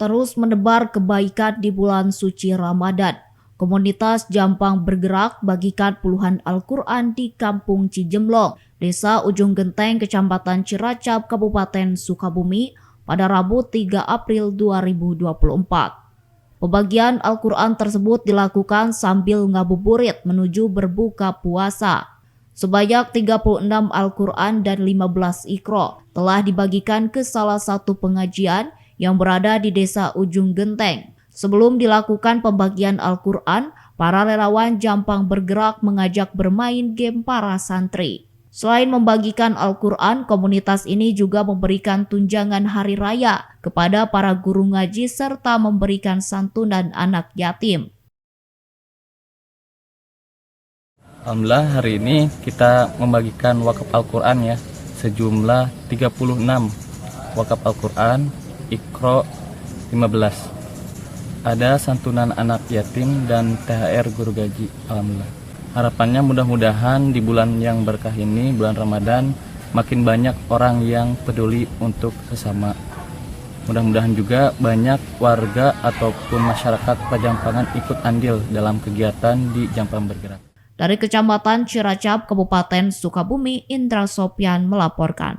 terus menebar kebaikan di bulan suci Ramadan. Komunitas Jampang Bergerak bagikan puluhan Al-Quran di Kampung Cijemlong, Desa Ujung Genteng, Kecamatan Ciracap, Kabupaten Sukabumi pada Rabu 3 April 2024. Pembagian Al-Quran tersebut dilakukan sambil ngabuburit menuju berbuka puasa. Sebanyak 36 Al-Quran dan 15 Iqra telah dibagikan ke salah satu pengajian yang berada di Desa Ujung Genteng. Sebelum dilakukan pembagian Al-Quran, para relawan Jampang Bergerak mengajak bermain game para santri. Selain membagikan Al-Quran, komunitas ini juga memberikan tunjangan hari raya kepada para guru ngaji serta memberikan santunan anak yatim. Alhamdulillah hari ini kita membagikan wakaf Al-Quran ya, sejumlah 36 wakaf Al-Quran, Iqra 15. Ada santunan anak yatim dan THR guru gaji. Alhamdulillah. Harapannya mudah-mudahan di bulan yang berkah ini, bulan Ramadan, makin banyak orang yang peduli untuk sesama. Mudah-mudahan juga banyak warga ataupun masyarakat Pajampangan ikut andil dalam kegiatan di Jampang Bergerak. Dari Kecamatan Ciracap, Kabupaten Sukabumi, Indra Sopyan melaporkan.